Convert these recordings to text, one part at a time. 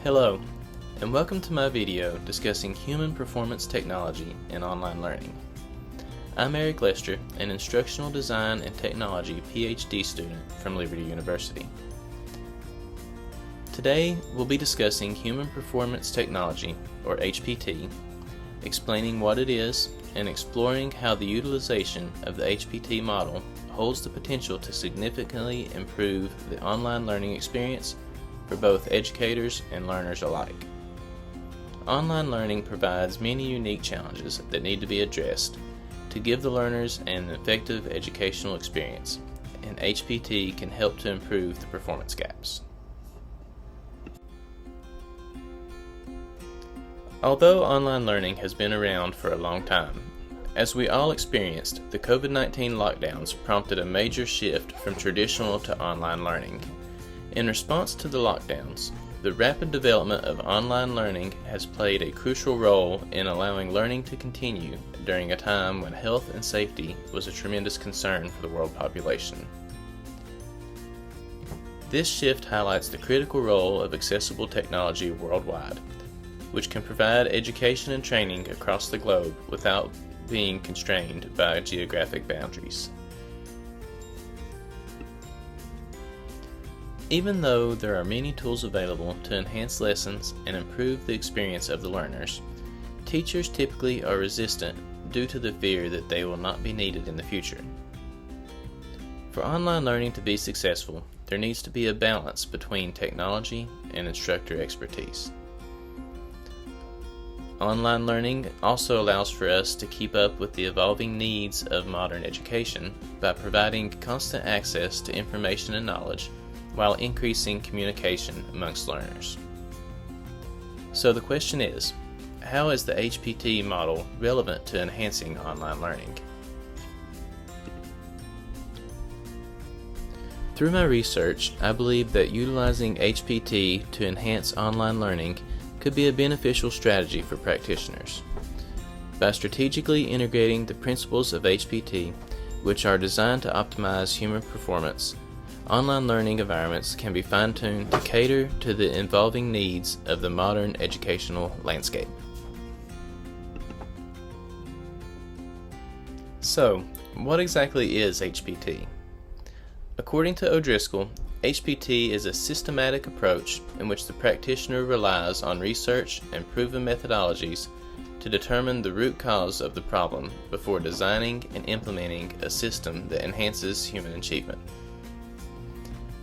Hello, and welcome to my video discussing human performance technology in online learning. I'm Eric Lester, an instructional design and technology PhD student from Liberty University. Today, we'll be discussing human performance technology, or HPT, explaining what it is, and exploring how the utilization of the HPT model holds the potential to significantly improve the online learning experience for both educators and learners alike. Online learning provides many unique challenges that need to be addressed to give the learners an effective educational experience, and HPT can help to improve the performance gaps. Although online learning has been around for a long time, as we all experienced, the COVID-19 lockdowns prompted a major shift from traditional to online learning. In response to the lockdowns, the rapid development of online learning has played a crucial role in allowing learning to continue during a time when health and safety was a tremendous concern for the world population. This shift highlights the critical role of accessible technology worldwide, which can provide education and training across the globe without being constrained by geographic boundaries. Even though there are many tools available to enhance lessons and improve the experience of the learners, teachers typically are resistant due to the fear that they will not be needed in the future. For online learning to be successful, there needs to be a balance between technology and instructor expertise. Online learning also allows for us to keep up with the evolving needs of modern education by providing constant access to information and knowledge while increasing communication amongst learners. So the question is, how is the HPT model relevant to enhancing online learning? Through my research, I believe that utilizing HPT to enhance online learning could be a beneficial strategy for practitioners. By strategically integrating the principles of HPT, which are designed to optimize human performance, online learning environments can be fine-tuned to cater to the evolving needs of the modern educational landscape. So, what exactly is HPT? According to O'Driscoll, HPT is a systematic approach in which the practitioner relies on research and proven methodologies to determine the root cause of the problem before designing and implementing a system that enhances human achievement.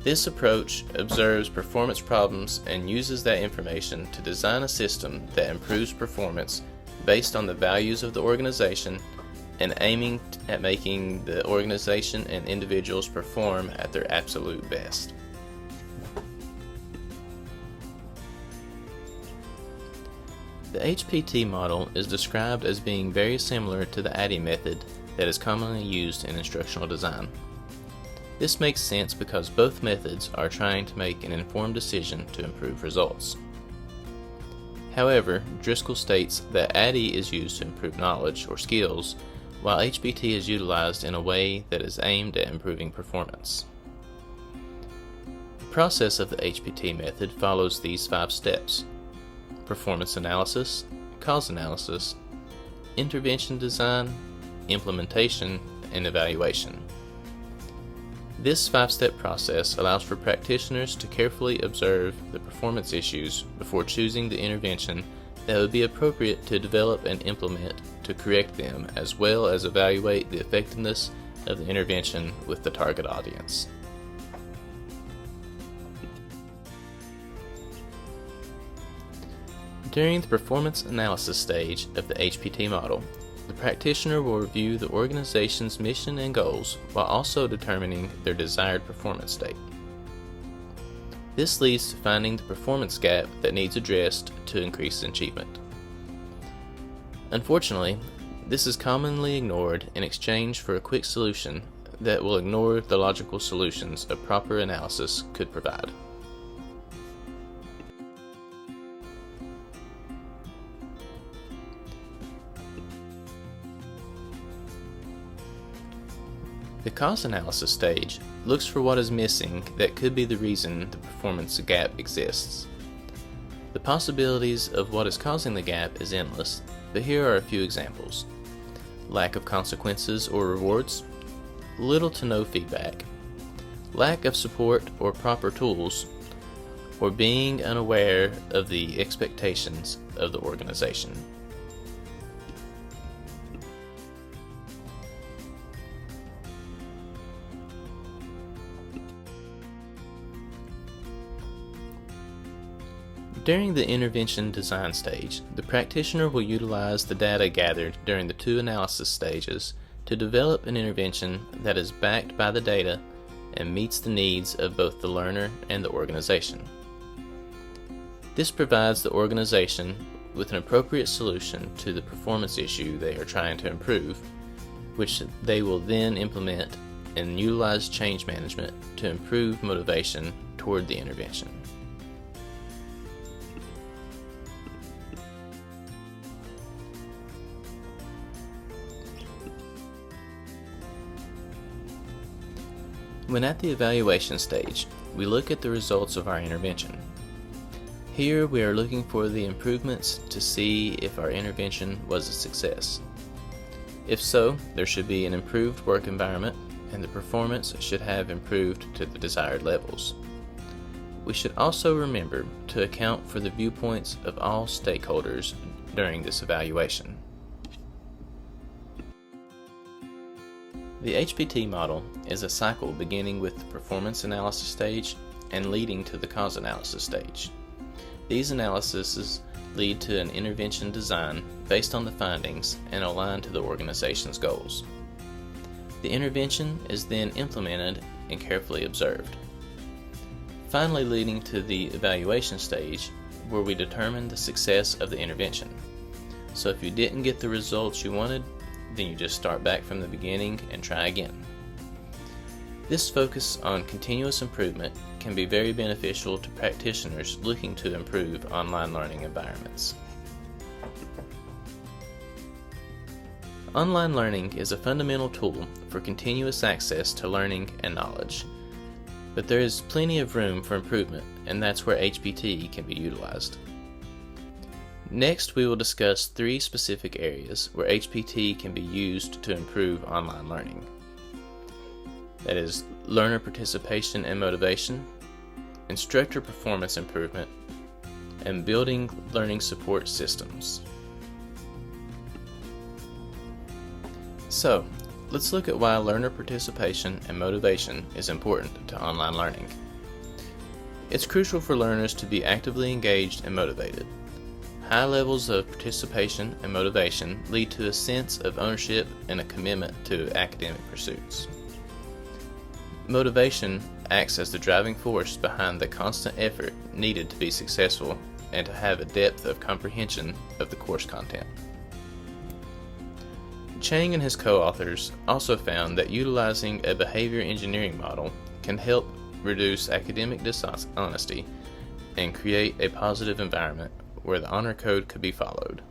This approach observes performance problems and uses that information to design a system that improves performance based on the values of the organization and aiming at making the organization and individuals perform at their absolute best. The HPT model is described as being very similar to the ADDIE method that is commonly used in instructional design. This makes sense because both methods are trying to make an informed decision to improve results. However, Driscoll states that ADDIE is used to improve knowledge or skills, while HPT is utilized in a way that is aimed at improving performance. The process of the HPT method follows these 5 steps: performance analysis, cause analysis, intervention design, implementation, and evaluation. This 5-step process allows for practitioners to carefully observe the performance issues before choosing the intervention that would be appropriate to develop and implement to correct them, as well as evaluate the effectiveness of the intervention with the target audience. During the performance analysis stage of the HPT model, the practitioner will review the organization's mission and goals while also determining their desired performance state. This leads to finding the performance gap that needs addressed to increase achievement. Unfortunately, this is commonly ignored in exchange for a quick solution that will ignore the logical solutions a proper analysis could provide. The cause analysis stage looks for what is missing that could be the reason the performance gap exists. The possibilities of what is causing the gap is endless, but here are a few examples. Lack of consequences or rewards, little to no feedback, lack of support or proper tools, or being unaware of the expectations of the organization. During the intervention design stage, the practitioner will utilize the data gathered during the two analysis stages to develop an intervention that is backed by the data and meets the needs of both the learner and the organization. This provides the organization with an appropriate solution to the performance issue they are trying to improve, which they will then implement and utilize change management to improve motivation toward the intervention. When at the evaluation stage, we look at the results of our intervention. Here we are looking for the improvements to see if our intervention was a success. If so, there should be an improved work environment and the performance should have improved to the desired levels. We should also remember to account for the viewpoints of all stakeholders during this evaluation. The HPT model is a cycle beginning with the performance analysis stage and leading to the cause analysis stage. These analyses lead to an intervention design based on the findings and aligned to the organization's goals. The intervention is then implemented and carefully observed, finally leading to the evaluation stage where we determine the success of the intervention. So if you didn't get the results you wanted, then you just start back from the beginning and try again. This focus on continuous improvement can be very beneficial to practitioners looking to improve online learning environments. Online learning is a fundamental tool for continuous access to learning and knowledge, but there is plenty of room for improvement, and that's where HPT can be utilized. Next, we will discuss 3 specific areas where HPT can be used to improve online learning. That is, learner participation and motivation, instructor performance improvement, and building learning support systems. So, let's look at why learner participation and motivation is important to online learning. It's crucial for learners to be actively engaged and motivated. High levels of participation and motivation lead to a sense of ownership and a commitment to academic pursuits. Motivation acts as the driving force behind the constant effort needed to be successful and to have a depth of comprehension of the course content. Chang and his co-authors also found that utilizing a behavior engineering model can help reduce academic dishonesty and create a positive environment where the honor code could be followed.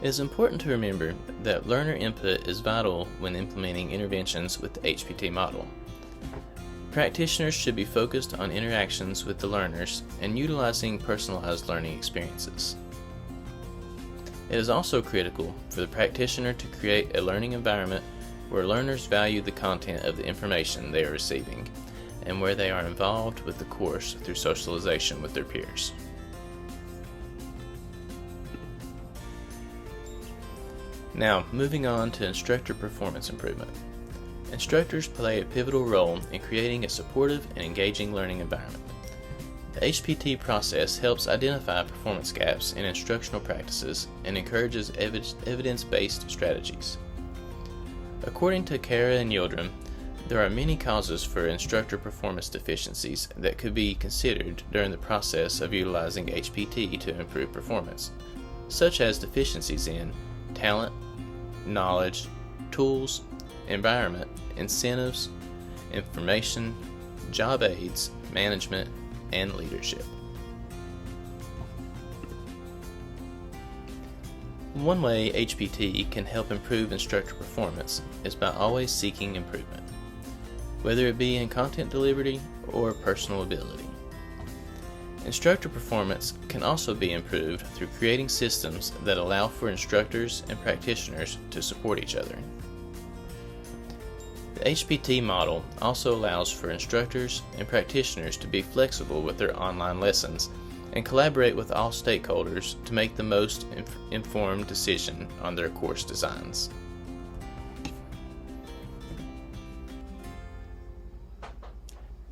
It is important to remember that learner input is vital when implementing interventions with the HPT model. Practitioners should be focused on interactions with the learners and utilizing personalized learning experiences. It is also critical for the practitioner to create a learning environment where learners value the content of the information they are receiving and where they are involved with the course through socialization with their peers. Now, moving on to instructor performance improvement. Instructors play a pivotal role in creating a supportive and engaging learning environment. The HPT process helps identify performance gaps in instructional practices and encourages evidence-based strategies. According to Kara and Yildirim, there are many causes for instructor performance deficiencies that could be considered during the process of utilizing HPT to improve performance, such as deficiencies in talent, knowledge, tools, environment, incentives, information, job aids, management, and leadership. One way HPT can help improve instructor performance is by always seeking improvement. whether it be in content delivery or personal ability. Instructor performance can also be improved through creating systems that allow for instructors and practitioners to support each other. The HPT model also allows for instructors and practitioners to be flexible with their online lessons and collaborate with all stakeholders to make the most informed decision on their course designs.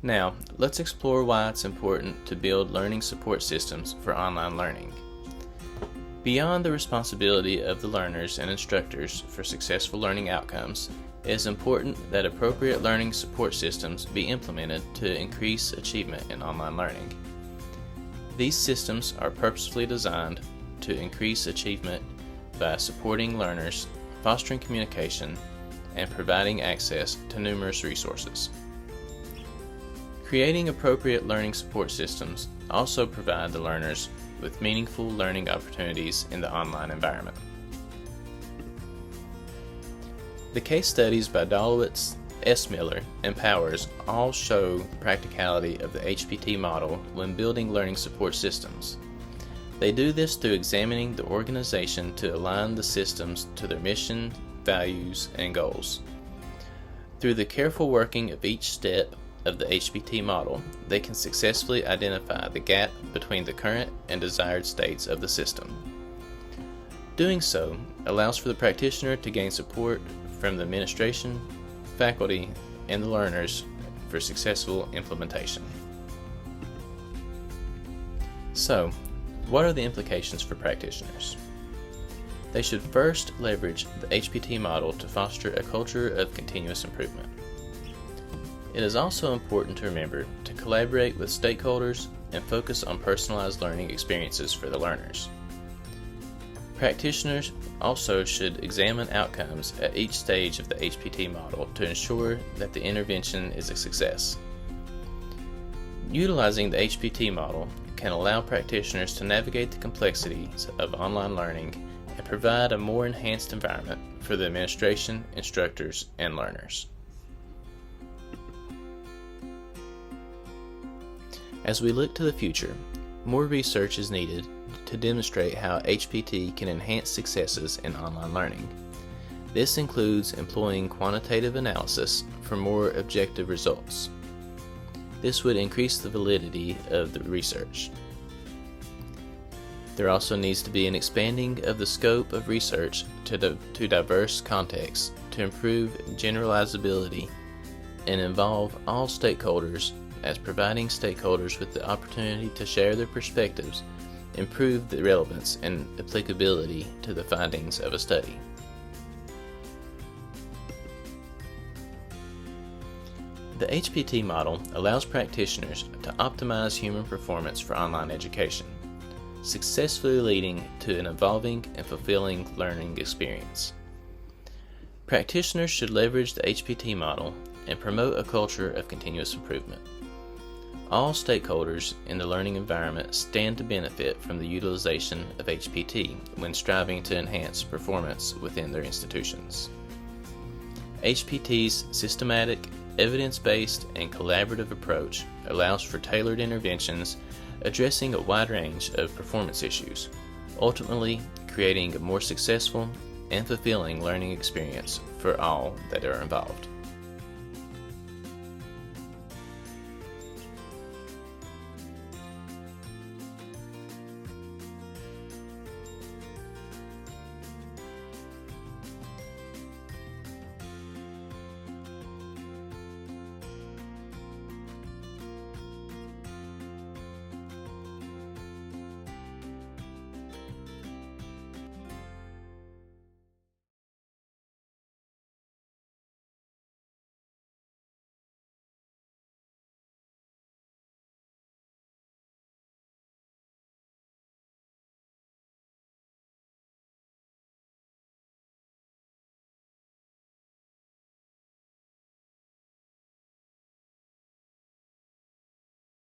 Now, let's explore why it's important to build learning support systems for online learning. Beyond the responsibility of the learners and instructors for successful learning outcomes, it is important that appropriate learning support systems be implemented to increase achievement in online learning. These systems are purposefully designed to increase achievement by supporting learners, fostering communication, and providing access to numerous resources. Creating appropriate learning support systems also provide the learners with meaningful learning opportunities in the online environment. The case studies by Dolowitz, S. Miller, and Powers all show the practicality of the HPT model when building learning support systems. They do this through examining the organization to align the systems to their mission, values, and goals. Through the careful working of each step of the HPT model, they can successfully identify the gap between the current and desired states of the system. Doing so allows for the practitioner to gain support from the administration, faculty, and the learners for successful implementation. So, what are the implications for practitioners? They should first leverage the HPT model to foster a culture of continuous improvement. It is also important to remember to collaborate with stakeholders and focus on personalized learning experiences for the learners. Practitioners also should examine outcomes at each stage of the HPT model to ensure that the intervention is a success. Utilizing the HPT model can allow practitioners to navigate the complexities of online learning and provide a more enhanced environment for the administration, instructors, and learners. As we look to the future, more research is needed to demonstrate how HPT can enhance successes in online learning. This includes employing quantitative analysis for more objective results. This would increase the validity of the research. There also needs to be an expanding of the scope of research to diverse contexts to improve generalizability and involve all stakeholders, as providing stakeholders with the opportunity to share their perspectives improve the relevance and applicability to the findings of a study. The HPT model allows practitioners to optimize human performance for online education, successfully leading to an evolving and fulfilling learning experience. Practitioners should leverage the HPT model and promote a culture of continuous improvement. All stakeholders in the learning environment stand to benefit from the utilization of HPT when striving to enhance performance within their institutions. HPT's systematic, evidence-based, and collaborative approach allows for tailored interventions addressing a wide range of performance issues, ultimately creating a more successful and fulfilling learning experience for all that are involved.